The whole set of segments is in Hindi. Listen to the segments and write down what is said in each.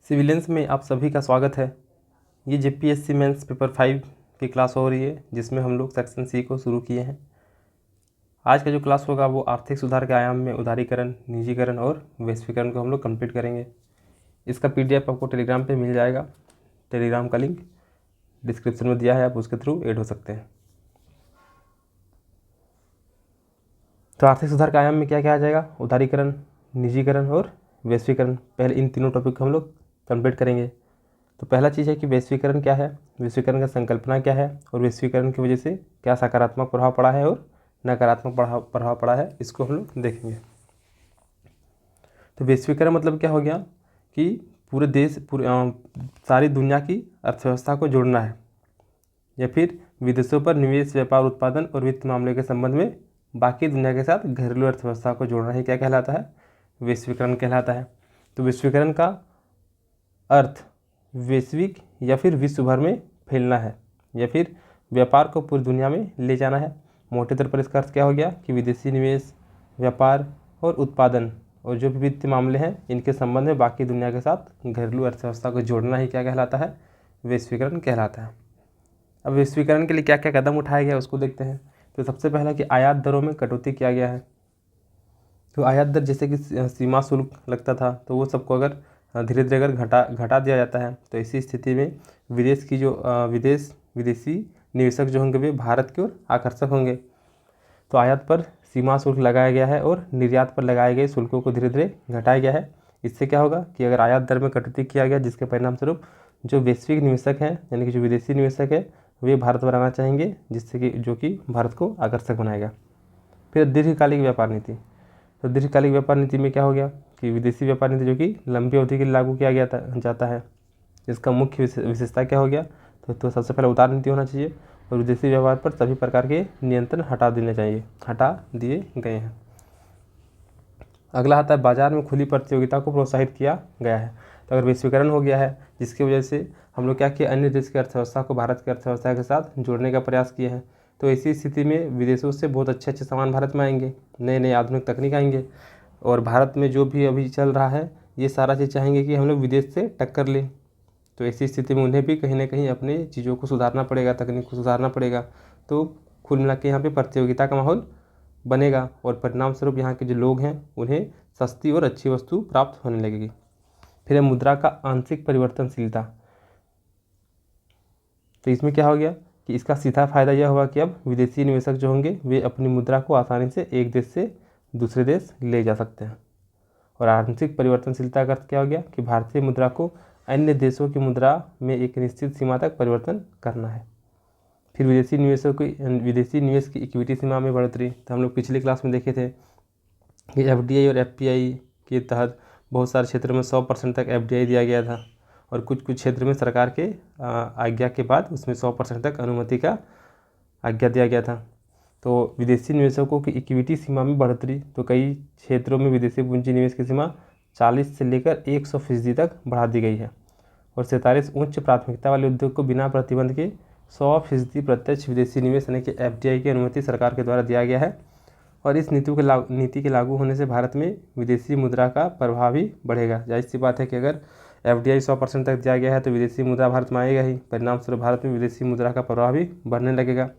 सिविलियंस में आप सभी का स्वागत है। ये जेपीएससी मेंस पेपर 5 की क्लास हो रही है, जिसमें हम लोग सेक्शन सी को शुरू किए हैं। आज का जो क्लास होगा वो आर्थिक सुधार के आयाम में उदारीकरण, निजीकरण और वैश्वीकरण को हम लोग कंप्लीट करेंगे। इसका पीडीएफ आपको टेलीग्राम पे मिल जाएगा। टेलीग्राम का लिंक डिस्क्रिप्शन में दिया है, आप उसके थ्रू ऐड हो सकते हैं। तो आर्थिक सुधार के आयाम में क्या क्या आ जाएगा? उदारीकरण, निजीकरण और वैश्वीकरण। पहले इन तीनों टॉपिक को हम लोग कंप्लीट करेंगे। तो पहला चीज़ है कि वैश्वीकरण क्या है, वैश्वीकरण का संकल्पना क्या है और वैश्वीकरण की वजह से क्या सकारात्मक प्रभाव पड़ा है और नकारात्मक प्रभाव पड़ा है, इसको हम लोग देखेंगे। तो वैश्वीकरण मतलब क्या हो गया कि पूरे देश सारी दुनिया की अर्थव्यवस्था को जोड़ना है, या फिर विदेशों पर निवेश, व्यापार, उत्पादन और वित्त मामले के संबंध में बाकी दुनिया के साथ घरेलू अर्थव्यवस्था को जोड़ना ही क्या कहलाता है? वैश्वीकरण कहलाता है। तो वैश्वीकरण का अर्थ वैश्विक या फिर विश्व भर में फैलना है, या फिर व्यापार को पूरी दुनिया में ले जाना है। मोटे तौर पर इसका अर्थ क्या हो गया कि विदेशी निवेश, व्यापार और उत्पादन और जो भी वित्तीय मामले हैं, इनके संबंध में बाकी दुनिया के साथ घरेलू अर्थव्यवस्था को जोड़ना ही क्या कहलाता है? वैश्वीकरण कहलाता है। अब वैश्वीकरण के लिए क्या क्या कदम उठाया गया उसको देखते हैं। तो सबसे पहला कि आयात दरों में कटौती किया गया है। तो आयात दर जैसे कि सीमा शुल्क लगता था, तो वो सबको अगर धीरे धीरे अगर घटा दिया जाता है, तो ऐसी स्थिति में विदेश की जो विदेशी निवेशक जो होंगे वे भारत की ओर आकर्षक होंगे। तो आयात पर सीमा शुल्क लगाया गया है और निर्यात पर लगाए गए शुल्कों को धीरे धीरे घटाया गया है। इससे क्या होगा कि अगर आयात दर में कटौती किया गया, जिसके परिणाम स्वरूप जो वैश्विक निवेशक हैं, यानी कि जो विदेशी निवेशक है, वे भारत पर आना चाहेंगे, जिससे कि जो कि भारत को आकर्षक बनाएगा। फिर दीर्घकालिक व्यापार नीति। तो दीर्घकालिक व्यापार नीति में क्या हो गया कि विदेशी व्यापार नीति जो कि लंबी अवधि के लिए लागू किया जाता है। इसका मुख्य विशेषता क्या हो गया? तो सबसे पहले उदार नीति होना चाहिए और विदेशी व्यवहार पर सभी प्रकार के नियंत्रण हटा दिए गए हैं। अगला आता है बाजार में खुली प्रतियोगिता को प्रोत्साहित किया गया है। तो अगर वैश्वीकरण हो गया है, जिसकी वजह से हम लोग क्या किया, अन्य देश की अर्थव्यवस्था को भारत की अर्थव्यवस्था के साथ जोड़ने का प्रयास किए हैं। तो ऐसी स्थिति में विदेशों से बहुत अच्छे अच्छे सामान भारत में आएंगे, नए नए आधुनिक तकनीक आएंगे, और भारत में जो भी अभी चल रहा है ये सारा चीज़ चाहेंगे कि हम लोग विदेश से टक्कर लें। तो ऐसी स्थिति में उन्हें भी कहीं ना कहीं अपने चीज़ों को सुधारना पड़ेगा, तकनीक को सुधारना पड़ेगा। तो कुल मिला के यहाँ पे प्रतियोगिता का माहौल बनेगा और परिणाम स्वरूप यहाँ के जो लोग हैं उन्हें सस्ती और अच्छी वस्तु प्राप्त होने लगेगी। फिर है मुद्रा का आंशिक परिवर्तनशीलता। तो इसमें क्या हो गया कि इसका सीधा फायदा यह होगा कि अब विदेशी निवेशक जो होंगे वे अपनी मुद्रा को आसानी से एक देश से दूसरे देश ले जा सकते हैं। और आंशिक परिवर्तनशीलता का अर्थ क्या हो गया कि भारतीय मुद्रा को अन्य देशों की मुद्रा में एक निश्चित सीमा तक परिवर्तन करना है। फिर विदेशी निवेश की इक्विटी सीमा में बढ़ोतरी। तो हम लोग पिछली क्लास में देखे थे कि एफडीआई और एफपीआई के तहत बहुत सारे क्षेत्रों में 100% तक एफडीआई दिया गया था, और कुछ क्षेत्र में सरकार के आज्ञा के बाद उसमें 100% तक अनुमति का आज्ञा दिया गया था। तो विदेशी निवेशकों की इक्विटी सीमा में बढ़ोतरी। तो कई क्षेत्रों में विदेशी पूंजी निवेश की सीमा 40 से लेकर 100% तक बढ़ा दी गई है, और 47 उच्च प्राथमिकता वाले उद्योग को बिना प्रतिबंध के 100% प्रत्यक्ष विदेशी निवेश यानी कि एफडीआई की अनुमति सरकार के द्वारा दिया गया है। और इस नीति के लागू होने से भारत में विदेशी मुद्रा का प्रभाव भी बढ़ेगा। जाहिर सी बात है कि अगर एफडीआई 100% तक दिया गया है तो विदेशी मुद्रा भारत में आएगा ही, परिणाम स्वरूप भारत में विदेशी मुद्रा का प्रभाव भी बढ़ने लगेगा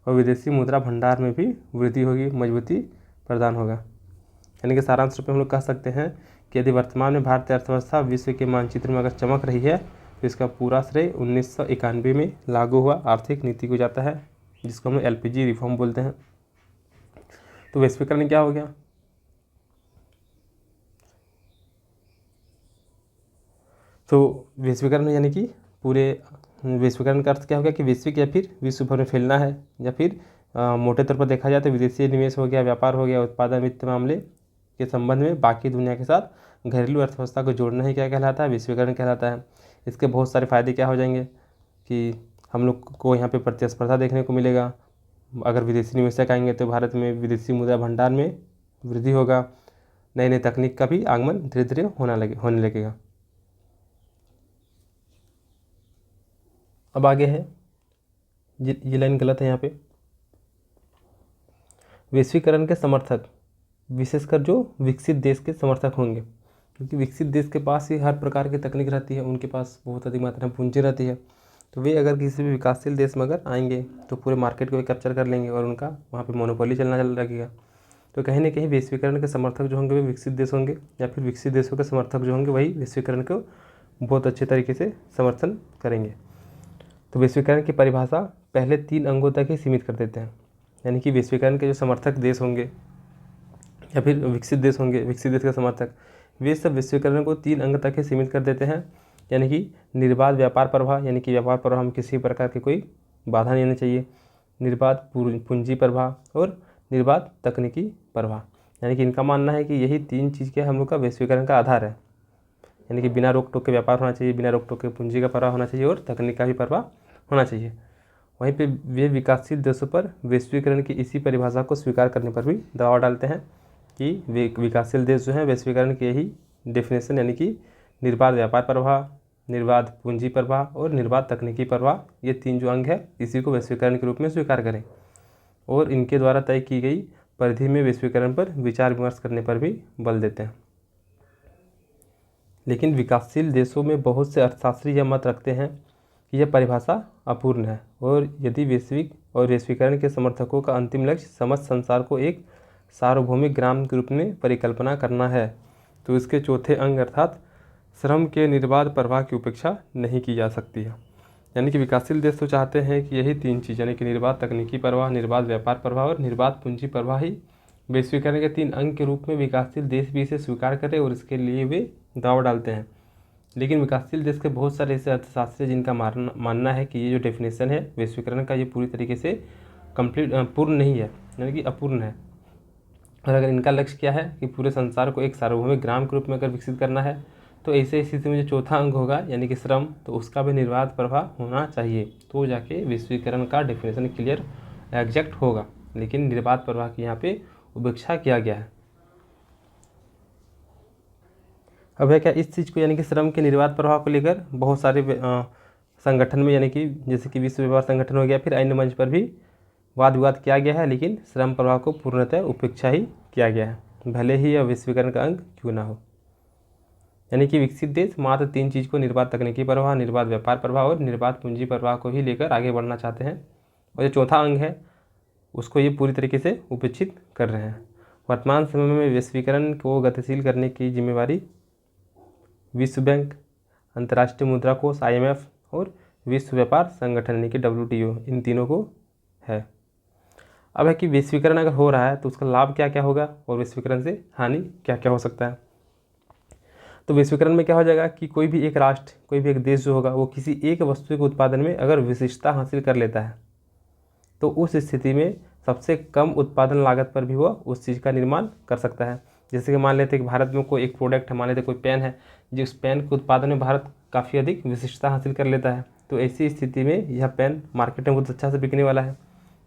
और विदेशी मुद्रा भंडार में भी वृद्धि होगी, मजबूती प्रदान होगा। यानी कि सारांश रूप में हम लोग कह सकते हैं कि यदि वर्तमान में भारतीय अर्थव्यवस्था विश्व के मानचित्र में अगर चमक रही है, तो इसका पूरा श्रेय 1991 में लागू हुआ आर्थिक नीति को जाता है, जिसको हम लोग एलपीजी रिफॉर्म बोलते हैं। तो वैश्वीकरण क्या हो गया? तो वैश्वीकरण यानी कि पूरे वैश्वीकरण का अर्थ क्या हो गया कि वैश्विक या फिर विश्व भर में फैलना है, या फिर मोटे तौर पर देखा जाए तो विदेशी निवेश हो गया, व्यापार हो गया, उत्पादन, वित्त मामले के संबंध में बाकी दुनिया के साथ घरेलू अर्थव्यवस्था को जोड़ना ही क्या कहलाता है? वैश्वीकरण कहलाता है। इसके बहुत सारे फायदे क्या हो जाएंगे कि हम लोग को यहाँ पे प्रतिस्पर्धा देखने को मिलेगा। अगर विदेशी निवेशक आएंगे तो भारत में विदेशी मुद्रा भंडार में वृद्धि होगा, नई नई तकनीक का भी आगमन धीरे धीरे होने लगेगा। अब आगे है, ये लाइन गलत है यहाँ पे। वैश्वीकरण के समर्थक विशेषकर जो विकसित देश के समर्थक होंगे, क्योंकि विकसित देश के पास ही हर प्रकार की तकनीक रहती है, उनके पास बहुत अधिक मात्रा में पूंजी रहती है। तो वे अगर किसी भी विकासशील देश में अगर आएंगे तो पूरे मार्केट को भी कैप्चर कर लेंगे और उनका वहाँ पे मोनोपोली चलना लगेगा। तो कहीं ना कहीं वैश्वीकरण के समर्थक जो होंगे वे विकसित देश होंगे, या फिर विकसित देशों के समर्थक जो होंगे वही वैश्वीकरण को बहुत अच्छे तरीके से समर्थन करेंगे। तो वैश्वीकरण की परिभाषा पहले 3 अंगों तक ही सीमित कर देते हैं, यानी कि वैश्वीकरण के जो समर्थक देश होंगे या फिर विकसित देश होंगे, विकसित देश के समर्थक, वे सब वैश्वीकरण को 3 अंग तक ही सीमित कर देते हैं। यानी कि निर्बाध व्यापार प्रवाह, यानी कि व्यापार प्रवाह में किसी प्रकार की कोई बाधा नहीं आनी चाहिए, निर्बाध पूंजी प्रवाह और निर्बाध तकनीकी प्रवाह। यानी कि इनका मानना है कि यही 3 चीज़ के हम लोग का वैश्वीकरण का आधार है। यानी कि बिना रोक टोक के व्यापार होना चाहिए, बिना रोक टोक के पूंजी का प्रवाह होना चाहिए और तकनीक का भी प्रवाह होना चाहिए। वहीं पे वे विकासशील देशों पर वैश्वीकरण की इसी परिभाषा को स्वीकार करने पर भी दबाव डालते हैं कि वे विकासशील देश जो हैं वैश्वीकरण के यही डेफिनेशन, यानी कि निर्बाध व्यापार प्रवाह, निर्बाध पूंजी प्रवाह और निर्बाध तकनीकी प्रवाह, ये 3 जो अंग है इसी को वैश्वीकरण के रूप में स्वीकार करें और इनके द्वारा तय की गई परिधि में वैश्वीकरण पर विचार विमर्श करने पर भी बल देते हैं। लेकिन विकासशील देशों में बहुत से अर्थशास्त्री यह मत रखते हैं कि यह परिभाषा अपूर्ण है और यदि वैश्विक और वैश्वीकरण के समर्थकों का अंतिम लक्ष्य समस्त संसार को एक सार्वभौमिक ग्राम के रूप में परिकल्पना करना है तो इसके चौथे अंग अर्थात श्रम के निर्बाध प्रवाह की उपेक्षा नहीं की जा सकती है। यानी कि विकासशील देश तो चाहते हैं कि यही 3 चीज़, यानी कि निर्बाध तकनीकी प्रवाह, निर्बाध व्यापार प्रवाह और निर्बाध पूंजी प्रवाह ही वैश्वीकरण के 3 अंग के रूप में विकासशील देश भी इसे स्वीकार करें और इसके लिए वे दाव डालते हैं। लेकिन विकासशील देश के बहुत सारे ऐसे अर्थशास्त्री जिनका मानना है कि ये जो डेफिनेशन है वैश्वीकरण का, ये पूरी तरीके से पूर्ण नहीं है, यानी कि अपूर्ण है। और अगर इनका लक्ष्य क्या है कि पूरे संसार को एक सार्वभौमिक ग्राम के रूप में अगर विकसित करना है तो ऐसे स्थिति में जो चौथा अंग होगा यानी कि श्रम, तो उसका भी निर्बाध प्रवाह होना चाहिए, तो जाके वैश्वीकरण का डेफिनेशन क्लियर एग्जैक्ट होगा। लेकिन निर्बाध प्रवाह की यहाँ पे उपेक्षा किया गया है। अब है क्या इस चीज़ को, यानी कि श्रम के निर्बाध प्रवाह को लेकर बहुत सारे संगठन में, यानी कि जैसे कि विश्व व्यापार संगठन हो गया, फिर अन्य मंच पर भी वाद विवाद किया गया है, लेकिन श्रम प्रवाह को पूर्णतः उपेक्षा ही किया गया है, भले ही यह वैश्वीकरण का अंग क्यों ना हो। यानी कि विकसित देश मात्र 3 चीज़ को, निर्बाध तकनीकी प्रवाह, निर्बाध व्यापार प्रवाह और निर्बाध पूंजी प्रवाह को ही लेकर आगे बढ़ना चाहते हैं और जो चौथा अंग है उसको ये पूरी तरीके से उपेक्षित कर रहे हैं। वर्तमान समय में वैश्वीकरण को गतिशील करने की जिम्मेवारी विश्व बैंक, अंतर्राष्ट्रीय मुद्रा कोष IMF और विश्व व्यापार संगठन यानी कि WTO, इन तीनों को है। अब है कि वैश्वीकरण अगर हो रहा है तो उसका लाभ क्या क्या होगा और वैश्वीकरण से हानि क्या क्या हो सकता है। तो वैश्वीकरण में क्या हो जाएगा कि कोई भी एक राष्ट्र, कोई भी एक देश जो होगा वो किसी एक वस्तु के उत्पादन में अगर विशिष्टता हासिल कर लेता है तो उस स्थिति में सबसे कम उत्पादन लागत पर भी वह उस चीज़ का निर्माण कर सकता है। जैसे कि मान लेते हैं कि भारत में कोई एक प्रोडक्ट है, मान लेते कोई पेन है, जिस पेन के उत्पादन में भारत काफ़ी अधिक विशिष्टता हासिल कर लेता है, तो ऐसी स्थिति में यह पेन मार्केट में बहुत अच्छा से बिकने वाला है,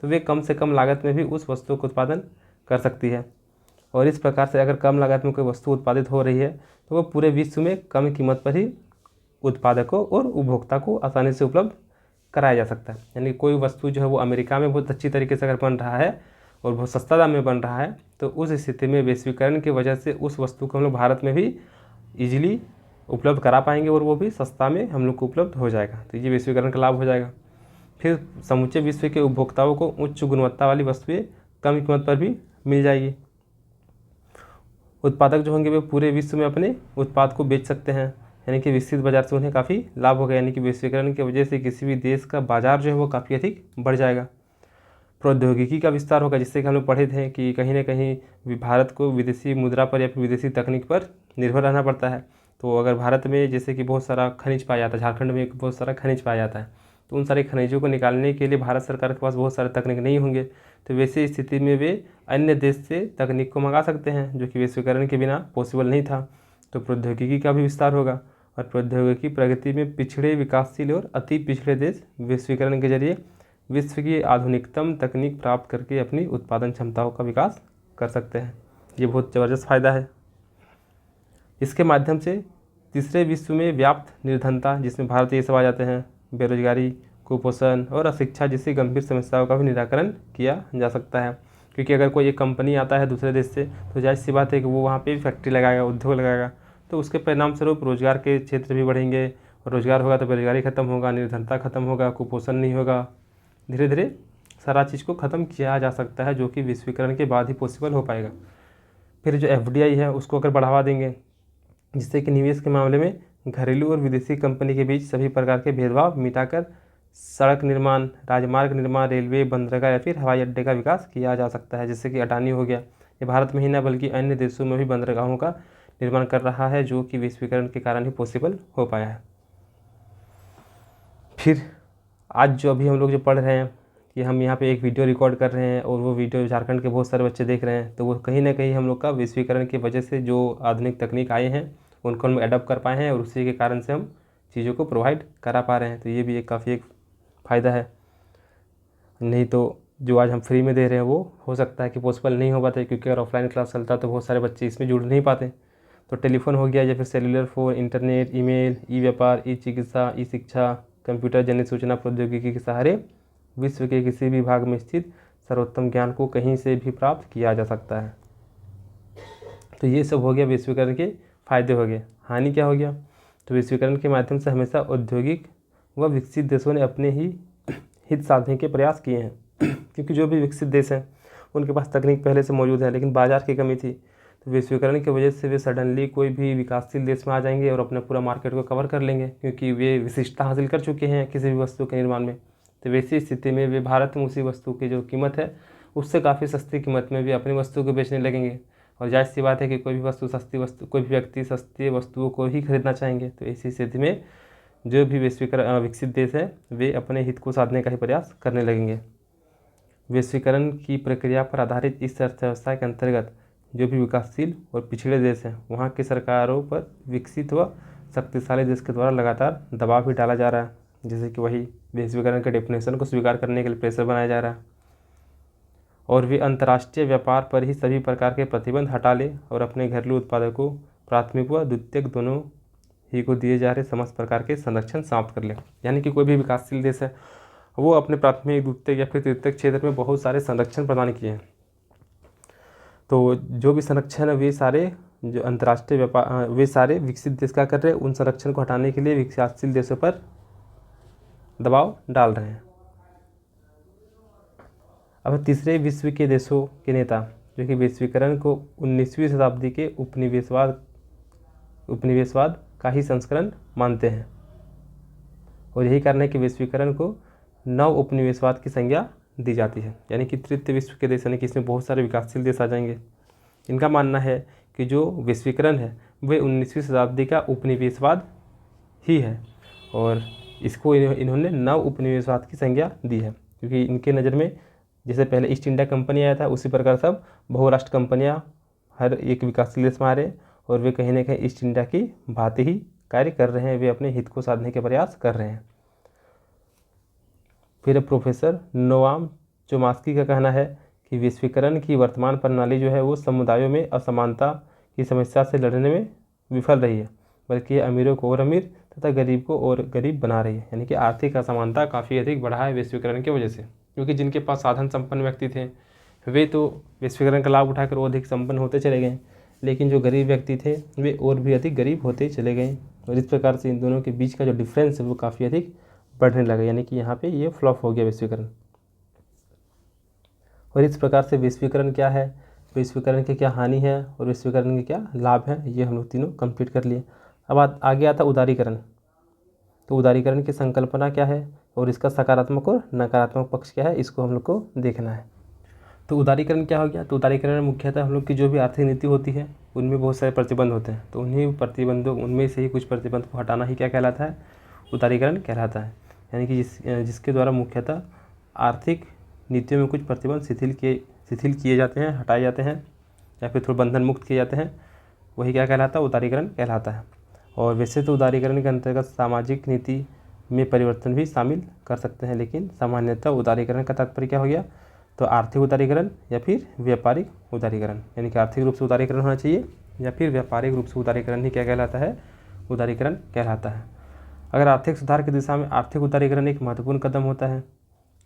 तो वे कम से कम लागत में भी उस वस्तु का उत्पादन कर सकती है। और इस प्रकार से अगर कम लागत में कोई वस्तु उत्पादित हो रही है तो वह पूरे विश्व में कम कीमत पर ही उत्पादकों और उपभोक्ता को आसानी से उपलब्ध कराया जा सकता है। यानी कोई वस्तु जो है वो अमेरिका में बहुत अच्छी तरीके से अगर बन रहा है और बहुत सस्ता दाम में बन रहा है तो उस स्थिति में वैश्वीकरण की वजह से उस वस्तु को हम लोग भारत में भी ईजिली उपलब्ध करा पाएंगे और वो भी सस्ता में हम लोग को उपलब्ध हो जाएगा, तो ये वैश्वीकरण का लाभ हो जाएगा। फिर समूचे विश्व के उपभोक्ताओं को उच्च गुणवत्ता वाली वस्तुएं कम कीमत पर भी मिल जाएगी। उत्पादक जो होंगे वे पूरे विश्व में अपने उत्पाद को बेच सकते हैं, यानी कि विकसित बाजार से उन्हें काफ़ी लाभ होगा। यानी कि वैश्वीकरण की वजह से किसी भी देश का बाजार जो है वो काफ़ी अधिक बढ़ जाएगा। प्रौद्योगिकी का विस्तार होगा, जिससे कि हम लोग पढ़े थे कि कहीं ना कहीं भारत को विदेशी मुद्रा पर या फिर विदेशी तकनीक पर निर्भर रहना पड़ता है। तो अगर भारत में जैसे कि बहुत सारा खनिज पाया जाता है, झारखंड में बहुत सारा खनिज पाया जाता है, तो उन सारे खनिजों को निकालने के लिए भारत सरकार के पास बहुत सारे तकनीक नहीं होंगे, तो वैसी स्थिति में वे अन्य देश से तकनीक को मंगा सकते हैं, जो कि वैश्वीकरण के बिना पॉसिबल नहीं था। तो प्रौद्योगिकी का भी विस्तार होगा और प्रौद्योगिकी प्रगति में पिछड़े, विकासशील और अति पिछड़े देश वैश्वीकरण के जरिए विश्व की आधुनिकतम तकनीक प्राप्त करके अपनी उत्पादन क्षमताओं का विकास कर सकते हैं। ये बहुत ज़बरदस्त फ़ायदा है। इसके माध्यम से तीसरे विश्व में व्याप्त निर्धनता, जिसमें भारत ये सब आ जाते हैं, बेरोजगारी, कुपोषण और अशिक्षा जैसी गंभीर समस्याओं का भी निराकरण किया जा सकता है। क्योंकि अगर कोई एक कंपनी आता है दूसरे देश से तो जाहिर सी बात है कि वो वहाँ पे फैक्ट्री लगाएगा, उद्योग लगाएगा, तो उसके परिणाम स्वरूप रोजगार के क्षेत्र भी बढ़ेंगे, और रोजगार होगा तो बेरोजगारी खत्म होगा, निर्धनता खत्म होगा, कुपोषण नहीं होगा। धीरे धीरे सारा चीज़ को ख़त्म किया जा सकता है, जो कि विश्वीकरण के बाद ही पॉसिबल हो पाएगा। फिर जो FDI है उसको अगर बढ़ावा देंगे, जिससे कि निवेश के मामले में घरेलू और विदेशी कंपनी के बीच सभी प्रकार के भेदभाव मिटाकर सड़क निर्माण, राजमार्ग निर्माण, रेलवे, बंदरगाह या फिर हवाई अड्डे का विकास किया जा सकता है। जैसे कि अडानी हो गया, ये भारत में ही न बल्कि अन्य देशों में भी बंदरगाहों का निर्माण कर रहा है, जो कि विश्वीकरण के कारण ही पॉसिबल हो पाया है। फिर आज जो अभी हम लोग जो पढ़ रहे हैं कि हम यहाँ पे एक वीडियो रिकॉर्ड कर रहे हैं और वो वीडियो झारखंड के बहुत सारे बच्चे देख रहे हैं, तो वो कहीं ना कहीं हम लोग का विश्वीकरण की वजह से जो आधुनिक तकनीक आए हैं उनको हम एडप्ट कर पाए हैं, और उसी के कारण से हम चीज़ों को प्रोवाइड करा पा रहे हैं। तो ये भी काफ़ी एक फ़ायदा है। नहीं तो जो आज हम फ्री में दे रहे हैं वो हो सकता है कि पॉसिबल नहीं हो पाते, क्योंकि अगर ऑफलाइन क्लास चलता तो बहुत सारे बच्चे इसमें जुड़ नहीं पाते। तो टेलीफोन हो गया या फिर सेलुलर फोन, इंटरनेट, ईमेल, ई-व्यापार, ई-चिकित्सा, ई-शिक्षा, कंप्यूटर जनित सूचना प्रौद्योगिकी के सहारे विश्व के किसी भी भाग में स्थित सर्वोत्तम ज्ञान को कहीं से भी प्राप्त किया जा सकता है। तो ये सब हो गया विश्वीकरण के फायदे हो गए। हानि क्या हो गया? तो विश्वीकरण के माध्यम से हमेशा औद्योगिक व विकसित देशों ने अपने ही हित साधने के प्रयास किए हैं क्योंकि जो भी विकसित देश हैं उनके पास तकनीक पहले से मौजूद है, लेकिन बाजार की कमी थी। तो विश्वीकरण की वजह से वे सडनली कोई भी विकासशील देश में आ जाएंगे और अपने पूरा मार्केट को कवर कर लेंगे, क्योंकि वे विशिष्टता हासिल कर चुके हैं किसी भी वस्तु के निर्माण में। तो वैसी स्थिति में वे भारत में उसी वस्तु की जो कीमत है उससे काफ़ी सस्ती कीमत में भी अपनी वस्तु को बेचने लगेंगे। और जाहिर सी बात है कि कोई भी कोई भी व्यक्ति सस्ती वस्तुओं को ही खरीदना चाहेंगे। तो ऐसी स्थिति में जो भी विकसित देश है वे अपने हित को साधने का ही प्रयास करने लगेंगे। वैश्वीकरण की प्रक्रिया पर आधारित इस अर्थव्यवस्था के अंतर्गत जो भी विकासशील और पिछड़े देश हैं वहाँ की सरकारों पर विकसित व शक्तिशाली देश के द्वारा लगातार दबाव भी डाला जा रहा है। जैसे कि वही वैश्वीकरण के डेफिनेशन को स्वीकार करने के लिए प्रेशर बनाया जा रहा है, और वे अंतर्राष्ट्रीय व्यापार पर ही सभी प्रकार के प्रतिबंध हटा ले और अपने घरेलू उत्पादों को प्राथमिक व द्वितीयक दोनों ही को दिए जा रहे समस्त प्रकार के संरक्षण समाप्त कर ले। यानी कि कोई भी विकासशील देश है वो अपने प्राथमिक, द्वितीयक या फिर तृतीयक क्षेत्र में बहुत सारे संरक्षण प्रदान किए हैं। तो जो भी संरक्षण है वे सारे जो अंतर्राष्ट्रीय व्यापार वे सारे विकसित देश क्या कर रहे हैं, उन संरक्षण को हटाने के लिए विकासशील देशों पर दबाव डाल रहे हैं। अब तीसरे विश्व के देशों के नेता जो कि वैश्वीकरण को 19वीं शताब्दी के उपनिवेशवाद का ही संस्करण मानते हैं, और यही कारण है कि वैश्वीकरण को नव उपनिवेशवाद की संज्ञा दी जाती है। यानी कि तृतीय विश्व के देश, यानी कि इसमें बहुत सारे विकासशील देश आ जाएंगे। इनका मानना है कि जो वैश्वीकरण है वे 19वीं शताब्दी का उपनिवेशवाद ही है, और इसको इन्होंने नव उपनिवेशवाद की संज्ञा दी है, क्योंकि इनके नज़र में जैसे पहले ईस्ट इंडिया कंपनी आया था उसी प्रकार सब बहुराष्ट्र कंपनियां हर एक विकासशील देश में आ रहे, और वे कहीं ना कहीं ईस्ट इंडिया की भांति ही कार्य कर रहे हैं, वे अपने हित को साधने के प्रयास कर रहे हैं। फिर प्रोफेसर नोआम चोम्स्की का कहना है कि वैश्वीकरण की वर्तमान प्रणाली जो है वो समुदायों में असमानता की समस्या से लड़ने में विफल रही है, बल्कि अमीरों को और अमीर तथा गरीब को और गरीब बना रही है। यानी कि आर्थिक असमानता काफ़ी अधिक बढ़ा है वैश्वीकरण की वजह से, क्योंकि जिनके पास साधन संपन्न व्यक्ति थे वे तो वैश्वीकरण का लाभ उठाकर वो अधिक संपन्न होते चले गए, लेकिन जो गरीब व्यक्ति थे वे और भी अधिक गरीब होते चले गए, और इस प्रकार से इन दोनों के बीच का जो डिफरेंस है वो काफ़ी अधिक बढ़ने लगा। यानी कि यहाँ पे ये फ्लॉप हो गया वैश्वीकरण। और इस प्रकार से वैश्वीकरण क्या है, वैश्वीकरण की क्या हानि है और वैश्वीकरण के क्या लाभ हैं, ये हम लोग तीनों कंप्लीट कर लिए। अब आगे आता उदारीकरण। तो उदारीकरण की संकल्पना क्या है और इसका सकारात्मक और नकारात्मक पक्ष क्या है, इसको हम लोग को देखना है। तो उदारीकरण क्या हो गया? तो उदारीकरण मुख्यतः हम लोग की जो भी आर्थिक नीति होती है उनमें बहुत सारे प्रतिबंध होते हैं, तो उनमें से ही कुछ प्रतिबंध को हटाना ही क्या कहलाता है? उदारीकरण कहलाता है। यानी कि जिसके द्वारा मुख्यतः आर्थिक नीतियों में कुछ प्रतिबंध शिथिल किए जाते हैं, हटाए जाते हैं, या फिर थोड़ा बंधन मुक्त किए जाते हैं, वही क्या कहलाता है? उदारीकरण कहलाता है। और वैसे तो उदारीकरण के अंतर्गत सामाजिक नीति में परिवर्तन भी शामिल कर सकते हैं, लेकिन सामान्यतः उदारीकरण का तात्पर्य क्या हो गया? तो आर्थिक उदारीकरण या फिर व्यापारिक उदारीकरण। यानी कि आर्थिक रूप से उदारीकरण होना चाहिए या फिर व्यापारिक रूप से उदारीकरण ही क्या कहलाता है? उदारीकरण कहलाता है। अगर आर्थिक सुधार की दिशा में आर्थिक उदारीकरण एक महत्वपूर्ण कदम होता है,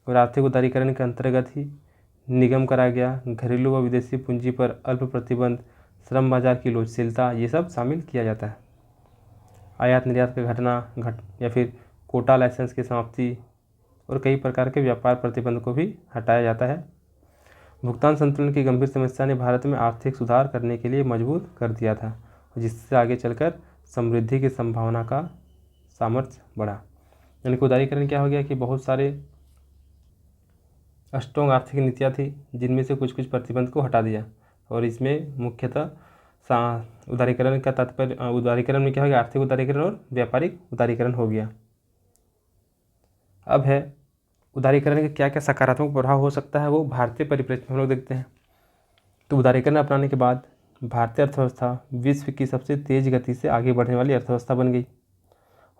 और आर्थिक उदारीकरण के अंतर्गत ही निगम करा गया घरेलू व विदेशी पूंजी पर अल्प प्रतिबंध, श्रम बाजार की लोचशीलता, ये सब शामिल किया जाता है। आयात निर्यात का या फिर कोटा लाइसेंस की समाप्ति और कई प्रकार के व्यापार प्रतिबंध को भी हटाया जाता है। भुगतान संतुलन की गंभीर समस्या ने भारत में आर्थिक सुधार करने के लिए मजबूर कर दिया था, जिससे आगे चलकर समृद्धि की संभावना का सामर्थ्य बढ़ा। यानी कि उदारीकरण क्या हो गया कि बहुत सारे स्ट्रॉन्ग आर्थिक नीतियाँ थी जिनमें से कुछ कुछ प्रतिबंध को हटा दिया, और इसमें मुख्यतः उदारीकरण का तात्पर्य, उदारीकरण में क्या हो गया, आर्थिक उदारीकरण और व्यापारिक उदारीकरण हो गया। अब है उदारीकरण के क्या क्या सकारात्मक प्रभाव हो सकता है, वो भारतीय परिप्रेक्ष्य में हम लोग देखते हैं। तो उदारीकरण अपनाने के बाद भारतीय अर्थव्यवस्था विश्व की सबसे तेज गति से आगे बढ़ने वाली अर्थव्यवस्था बन गई,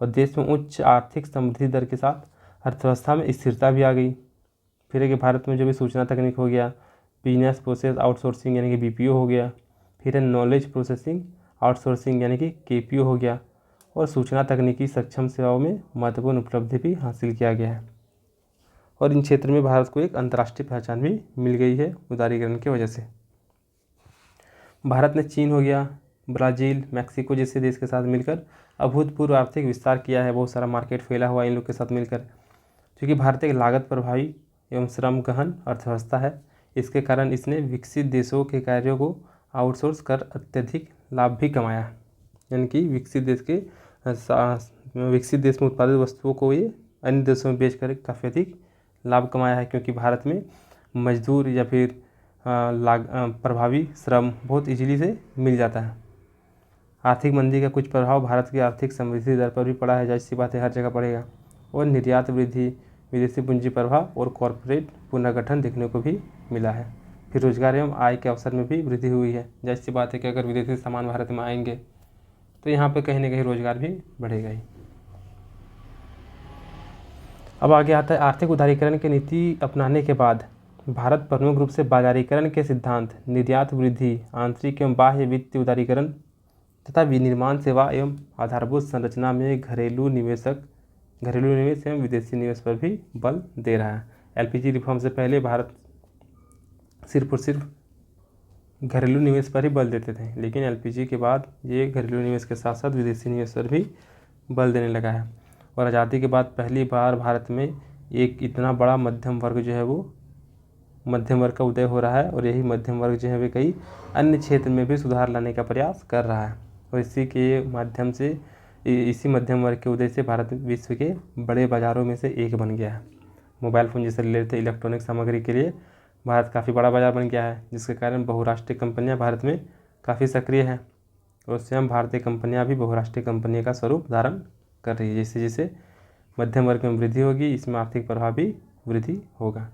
और देश में उच्च आर्थिक समृद्धि दर के साथ अर्थव्यवस्था में स्थिरता भी आ गई। फिर है कि भारत में जो भी सूचना तकनीक हो गया, बिजनेस प्रोसेस आउटसोर्सिंग यानी कि BPO हो गया, फिर है नॉलेज प्रोसेसिंग आउटसोर्सिंग यानी कि KPO हो गया, और सूचना तकनीकी सक्षम सेवाओं में महत्वपूर्ण उपलब्धि भी हासिल किया गया है। और इन क्षेत्र में भारत को एक अंतर्राष्ट्रीय पहचान भी मिल गई है उदारीकरण की वजह से। भारत ने चीन हो गया, ब्राज़ील, मैक्सिको जैसे देश के साथ मिलकर अभूतपूर्व आर्थिक विस्तार किया है। बहुत सारा मार्केट फैला हुआ है इन लोग के साथ मिलकर। क्योंकि भारत एक लागत प्रभावी एवं श्रम गहन अर्थव्यवस्था है, इसके कारण इसने विकसित देशों के कार्यों को आउटसोर्स कर अत्यधिक लाभ भी कमाया। यानी कि विकसित देश में उत्पादित वस्तुओं को ये अन्य देशों में बेचकर काफ़ी अधिक लाभ कमाया है, क्योंकि भारत में मजदूर या फिर प्रभावी श्रम बहुत इजीली से मिल जाता है। आर्थिक मंदी का कुछ प्रभाव भारत की आर्थिक समृद्धि दर पर भी पड़ा है, जैसी बात है हर जगह पड़ेगा। और निर्यात वृद्धि, विदेशी पूंजी प्रभाव और कॉरपोरेट पुनर्गठन देखने को भी मिला है। फिर रोजगार एवं आय के अवसर में भी वृद्धि हुई है। जैसी बात है कि अगर विदेशी सामान भारत में आएंगे तो यहाँ पर कहीं ना कहीं रोजगार भी बढ़ेगा ही। अब आगे आता है आर्थिक उदारीकरण की नीति अपनाने के बाद भारत प्रमुख रूप से बाजारीकरण के सिद्धांत, निर्यात वृद्धि, आंतरिक एवं बाह्य वित्तीय उदारीकरण तथा विनिर्माण सेवा एवं आधारभूत संरचना में घरेलू निवेश एवं विदेशी निवेश पर भी बल दे रहा है। LPG रिफॉर्म से पहले भारत सिर्फ और सिर्फ घरेलू निवेश पर ही बल देते थे, लेकिन LPG के बाद ये घरेलू निवेश के साथ साथ विदेशी निवेश पर भी बल देने लगा है। और आज़ादी के बाद पहली बार भारत में एक इतना बड़ा मध्यम वर्ग जो है वो मध्यम वर्ग का उदय हो रहा है, और यही मध्यम वर्ग जो है वे कई अन्य क्षेत्र में भी सुधार लाने का प्रयास कर रहा है। और इसी मध्यम वर्ग के उदय से भारत विश्व के बड़े बाज़ारों में से एक बन गया है। मोबाइल फ़ोन जैसे ले लेते, इलेक्ट्रॉनिक सामग्री के लिए भारत काफ़ी बड़ा बाज़ार बन गया है, जिसके कारण बहुराष्ट्रीय कंपनियां भारत में काफ़ी सक्रिय हैं, और स्वयं भारतीय कंपनियां भी बहुराष्ट्रीय कंपनियों का स्वरूप धारण कर रही है। जैसे जैसे मध्यम वर्ग में वृद्धि होगी, इसमें आर्थिक प्रभाव भी वृद्धि होगा।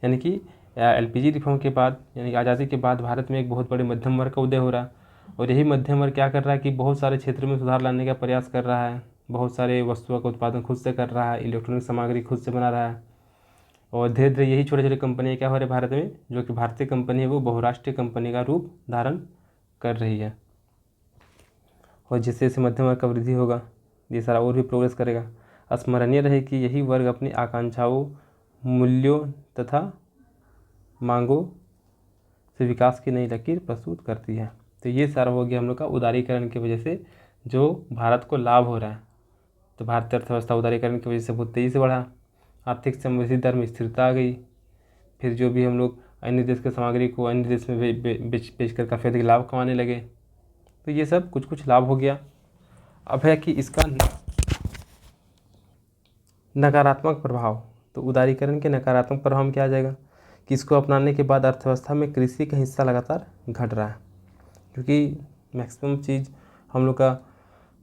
यानी कि LPG रिफॉर्म के बाद, यानी आज़ादी के बाद भारत में एक बहुत बड़े मध्यम वर्ग का उदय हो रहा है, और यही मध्यम वर्ग क्या कर रहा है कि बहुत सारे क्षेत्रों में सुधार लाने का प्रयास कर रहा है। बहुत सारे वस्तुओं का उत्पादन खुद से कर रहा है, इलेक्ट्रॉनिक सामग्री खुद से बना रहा है, और धीरे धीरे यही छोटे छोटे कंपनियाँ क्या हो रही है भारत में, जो कि भारतीय कंपनी है वो बहुराष्ट्रीय कंपनी का रूप धारण कर रही है। और जिससे जैसे मध्यम वर्ग का वृद्धि होगा, ये सारा और भी प्रोग्रेस करेगा। स्मरणीय रहे कि यही वर्ग अपनी आकांक्षाओं, मूल्यों तथा मांगों से विकास की नई लकीर प्रस्तुत करती है। तो ये सारा हो गया हम लोग का उदारीकरण की वजह से जो भारत को लाभ हो रहा है। तो भारतीय अर्थव्यवस्था उदारीकरण की वजह से बहुत तेज़ी से बढ़ा, आर्थिक समृद्धि दर में स्थिरता आ गई। फिर जो भी हम लोग अन्य देश के सामग्री को अन्य देश में बेच कर काफ़ी अधिक लाभ कमाने लगे। तो ये सब कुछ कुछ लाभ हो गया। अब है कि इसका नकारात्मक प्रभाव, तो उदारीकरण के नकारात्मक प्रभाव में क्या आ जाएगा कि इसको अपनाने के बाद अर्थव्यवस्था में कृषि का हिस्सा लगातार घट रहा है, क्योंकि मैक्सिमम चीज़ हम लोग का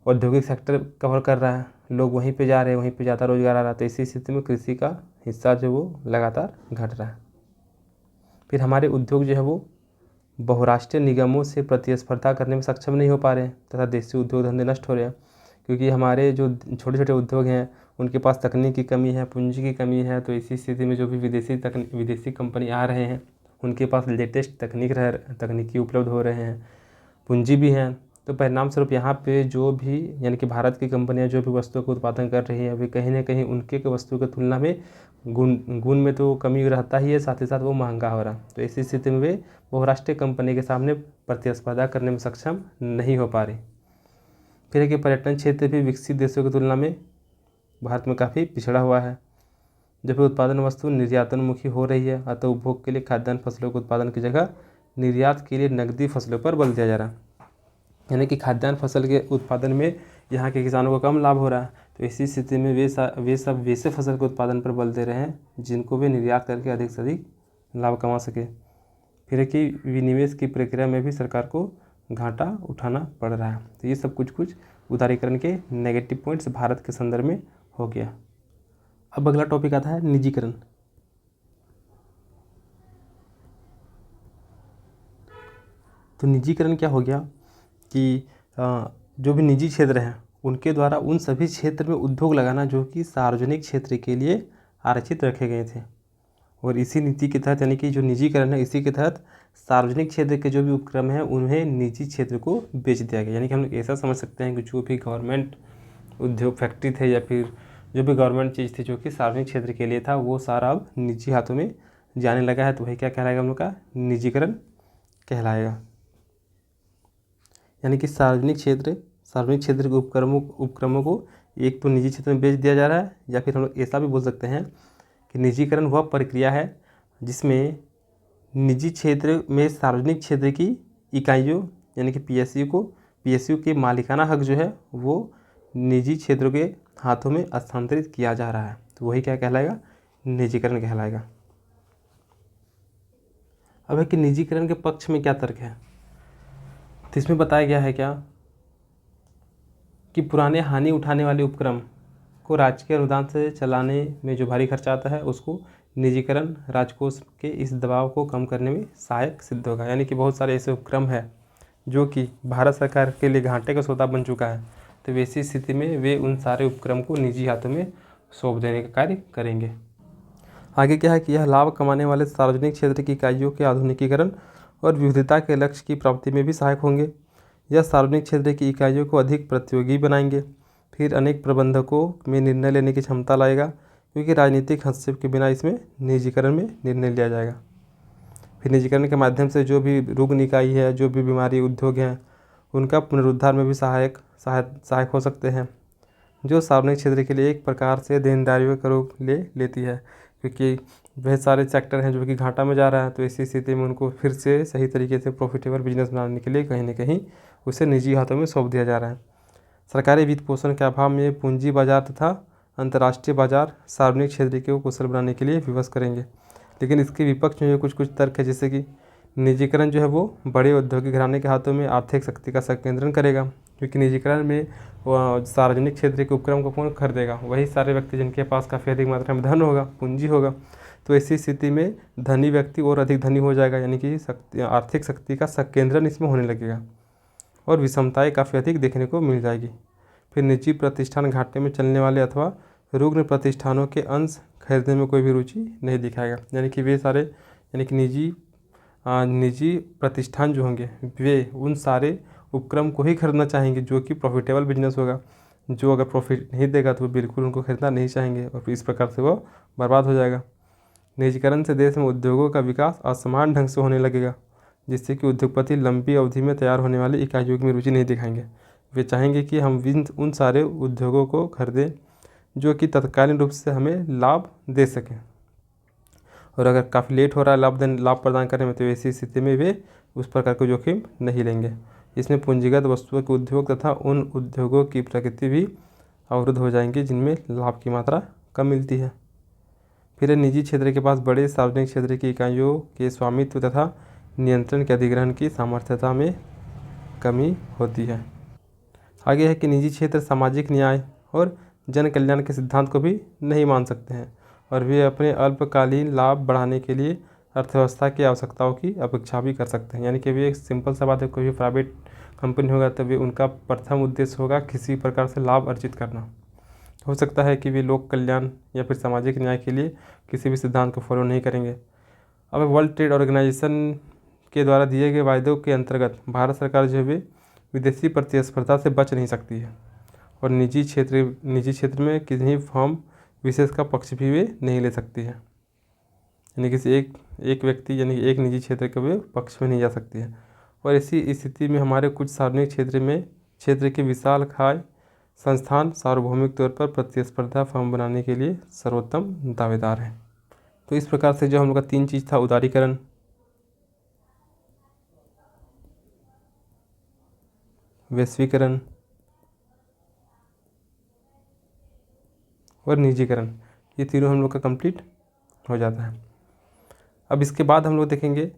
औद्योगिक सेक्टर कवर कर रहा है, लोग वहीं पे जा रहे हैं, वहीं पे ज़्यादा रोजगार आ रहा है। तो इसी स्थिति में कृषि का हिस्सा जो वो लगातार घट रहा है। फिर हमारे उद्योग जो है वो बहुराष्ट्रीय निगमों से प्रतिस्पर्धा करने में सक्षम नहीं हो पा रहे हैं, तथा देशी उद्योग धंधे नष्ट हो रहे हैं, क्योंकि हमारे जो छोटे छोटे उद्योग हैं उनके पास तकनीक की कमी है, पूंजी की कमी है। तो इसी स्थिति में जो भी विदेशी कंपनी आ रहे हैं उनके पास लेटेस्ट तकनीकी उपलब्ध हो रहे हैं, पूंजी भी हैं, तो परिणाम स्वरूप यहाँ पे जो भी यानी कि भारत की कंपनियां जो भी वस्तुओं का उत्पादन कर रही हैं वे कहीं ना कहीं उनके वस्तुओं की तुलना में गुण में तो कमी रहता ही है, साथ ही साथ वो महंगा हो रहा है। तो ऐसी स्थिति में वे बहुराष्ट्रीय कंपनी के सामने प्रतिस्पर्धा करने में सक्षम नहीं हो पा रही। फिर है कि पर्यटन क्षेत्र भी विकसित देशों की तुलना में भारत में काफ़ी पिछड़ा हुआ है। जब उत्पादन वस्तु निर्यातोन्मुखी हो रही है, अतः उपभोग के लिए खाद्यान्न फसलों के उत्पादन की जगह निर्यात के लिए नकदी फसलों पर बल दिया जा रहा है। यानी कि खाद्यान्न फसल के उत्पादन में यहाँ के किसानों को कम लाभ हो रहा है। तो इसी स्थिति में वे सब वैसे फसल के उत्पादन पर बल दे रहे हैं जिनको वे निर्यात करके अधिक से अधिक लाभ कमा सके। फिर है कि विनिवेश की प्रक्रिया में भी सरकार को घाटा उठाना पड़ रहा है। तो ये सब कुछ उदारीकरण के नेगेटिव पॉइंट्स भारत के संदर्भ में हो गया। अब अगला टॉपिक आता है निजीकरण। तो निजीकरण क्या हो गया कि जो भी निजी क्षेत्र हैं उनके द्वारा उन सभी क्षेत्र में उद्योग लगाना जो कि सार्वजनिक क्षेत्र के लिए आरक्षित रखे गए थे, और इसी नीति के तहत यानी कि जो निजीकरण है इसी के तहत सार्वजनिक क्षेत्र के जो भी उपक्रम हैं उन्हें निजी क्षेत्र को बेच दिया गया। यानी कि हम लोग ऐसा समझ सकते हैं कि जो भी गवर्नमेंट उद्योग फैक्ट्री थे या फिर जो भी गवर्नमेंट चीज़ थी जो कि सार्वजनिक क्षेत्र के लिए था वो सारा अब निजी हाथों में जाने लगा है। तो वही क्या कहलाएगा हम लोग का निजीकरण कहलाएगा। यानी कि सार्वजनिक क्षेत्र के उपक्रमों को एक तो निजी क्षेत्र में बेच दिया जा रहा है, या फिर हम लोग ऐसा भी बोल सकते हैं कि निजीकरण वह प्रक्रिया है जिसमें निजी क्षेत्र में सार्वजनिक क्षेत्र की इकाइयों यानी कि पीएसयू के मालिकाना हक जो है वो निजी क्षेत्रों के हाथों में स्थानांतरित किया जा रहा है। तो वही क्या कहलाएगा, निजीकरण कहलाएगा। अब है कि निजीकरण के पक्ष में क्या तर्क है। तो इसमें बताया गया है क्या कि पुराने हानि उठाने वाले उपक्रम को राजकीय अनुदान से चलाने में जो भारी खर्चा आता है उसको निजीकरण राजकोष के इस दबाव को कम करने में सहायक सिद्ध होगा। यानी कि बहुत सारे ऐसे उपक्रम हैं जो कि भारत सरकार के लिए घाटे का सौदा बन चुका है, तो वैसी स्थिति में वे उन सारे उपक्रम को निजी हाथों में सौंप देने का कार्य करेंगे। आगे क्या है कि यह लाभ कमाने वाले सार्वजनिक क्षेत्र की इकाइयों के आधुनिकीकरण और विविधता के लक्ष्य की प्राप्ति में भी सहायक होंगे। यह सार्वजनिक क्षेत्र की इकाइयों को अधिक प्रतियोगी बनाएंगे। फिर अनेक प्रबंधकों में निर्णय लेने की क्षमता लाएगा, क्योंकि राजनीतिक हस्तक्षेप के बिना इसमें निजीकरण में निर्णय लिया जाएगा। फिर निजीकरण के माध्यम से जो भी रुग्ण इकाई है, जो भी बीमारी उद्योग हैं, उनका पुनरुद्धार में भी सहायक हो सकते हैं, जो सार्वजनिक क्षेत्र के लिए एक प्रकार से देनदारियों का रूप ले लेती है, क्योंकि वह सारे सेक्टर हैं जो कि घाटा में जा रहा है। तो ऐसी स्थिति में उनको फिर से सही तरीके से प्रॉफिटेबल बिजनेस बनाने के लिए कहीं ना कहीं उसे निजी हाथों में सौंप दिया जा रहा है। सरकारी वित्त पोषण के अभाव में पूंजी बाजार तथा अंतर्राष्ट्रीय बाजार सार्वजनिक क्षेत्र को कुशल बनाने के लिए विवश करेंगे। लेकिन इसके विपक्ष में कुछ तर्क है, जैसे कि निजीकरण जो है वो बड़े औद्योगिक घराने के हाथों में आर्थिक शक्ति का संकेंद्रण करेगा, क्योंकि निजीकरण में सार्वजनिक क्षेत्र के उपक्रम को कौन खरीदेगा, वही सारे व्यक्ति जिनके पास काफ़ी अधिक मात्रा में धन होगा, पूंजी होगा। तो ऐसी स्थिति में धनी व्यक्ति और अधिक धनी हो जाएगा, यानी कि आर्थिक शक्ति का संकेंद्रण इसमें होने लगेगा और विषमताएं काफ़ी अधिक देखने को मिल जाएगी। फिर निजी प्रतिष्ठान घाटे में चलने वाले अथवा रुग्ण प्रतिष्ठानों के अंश खरीदने में कोई भी रुचि नहीं दिखाएगा। यानी कि वे सारे निजी प्रतिष्ठान जो होंगे वे उन सारे उपक्रम को ही खरीदना चाहेंगे जो कि प्रॉफिटेबल बिजनेस होगा। जो अगर प्रॉफिट नहीं देगा तो बिल्कुल उनको खरीदना नहीं चाहेंगे और इस प्रकार से वो बर्बाद हो जाएगा। निजीकरण से देश में उद्योगों का विकास असमान ढंग से होने लगेगा, जिससे कि उद्योगपति लंबी अवधि में तैयार होने वाली इकाइयों में रुचि नहीं दिखाएंगे। वे चाहेंगे कि हम उन सारे उद्योगों को खरीदें जो कि तत्कालीन रूप से हमें लाभ दे सकें, और अगर काफ़ी लेट हो रहा है लाभ प्रदान करने में तो ऐसी स्थिति में वे उस प्रकार को जोखिम नहीं लेंगे। इसमें पूंजीगत वस्तुओं के उद्योग तथा उन उद्योगों की प्रगति भी अवरुद्ध हो जाएंगी जिनमें लाभ की मात्रा कम मिलती है। फिर निजी क्षेत्र के पास बड़े सार्वजनिक क्षेत्र की इकाइयों के स्वामित्व तथा नियंत्रण के अधिग्रहण की सामर्थ्यता में कमी होती है। आगे है कि निजी क्षेत्र सामाजिक न्याय और जन कल्याण के सिद्धांत को भी नहीं मान सकते हैं, और वे अपने अल्पकालीन लाभ बढ़ाने के लिए अर्थव्यवस्था की आवश्यकताओं की अपेक्षा भी कर सकते हैं। यानी कि वे एक सिंपल सा बात है, कोई भी प्राइवेट कंपनी होगा तो वे उनका प्रथम उद्देश्य होगा किसी प्रकार से लाभ अर्जित करना। हो सकता है कि वे लोक कल्याण या फिर सामाजिक न्याय के लिए किसी भी सिद्धांत को फॉलो नहीं करेंगे। अब वर्ल्ड ट्रेड ऑर्गेनाइजेशन के द्वारा दिए गए वायदों के अंतर्गत भारत सरकार जो है विदेशी प्रतिस्पर्धा से बच नहीं सकती है और निजी क्षेत्र में किसी फर्म विशेष का पक्ष भी वे नहीं ले सकती है। यानी किसी एक व्यक्ति यानी एक निजी क्षेत्र के वे पक्ष में नहीं जा सकती है। और इसी स्थिति में हमारे कुछ सार्वजनिक क्षेत्र के विशालकाय संस्थान सार्वभौमिक तौर पर प्रतिस्पर्धा फर्म बनाने के लिए सर्वोत्तम दावेदार हैं। तो इस प्रकार से जो हम लोग का 3 चीज़ था, उदारीकरण, वैश्वीकरण और निजीकरण, ये तीनों हम लोग का कंप्लीट हो जाता है। अब इसके बाद हम लोग देखेंगे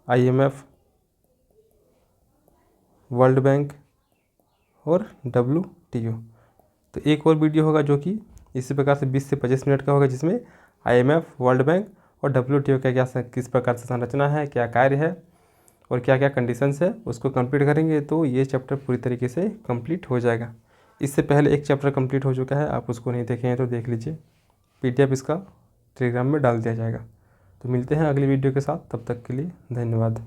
IMF, वर्ल्ड बैंक और WTO। तो एक और वीडियो होगा जो कि इसी प्रकार से 20 से 25 मिनट का होगा, जिसमें IMF, वर्ल्ड बैंक और WTO का किस प्रकार से संरचना है, क्या कार्य है और क्या क्या कंडीशंस है, उसको कंप्लीट करेंगे। तो ये चैप्टर पूरी तरीके से कंप्लीट हो जाएगा। इससे पहले एक चैप्टर कंप्लीट हो चुका है, आप उसको नहीं देखे हैं तो देख लीजिए, PDF इसका टेलीग्राम में डाल दिया जाएगा। तो मिलते हैं अगली वीडियो के साथ, तब तक के लिए धन्यवाद।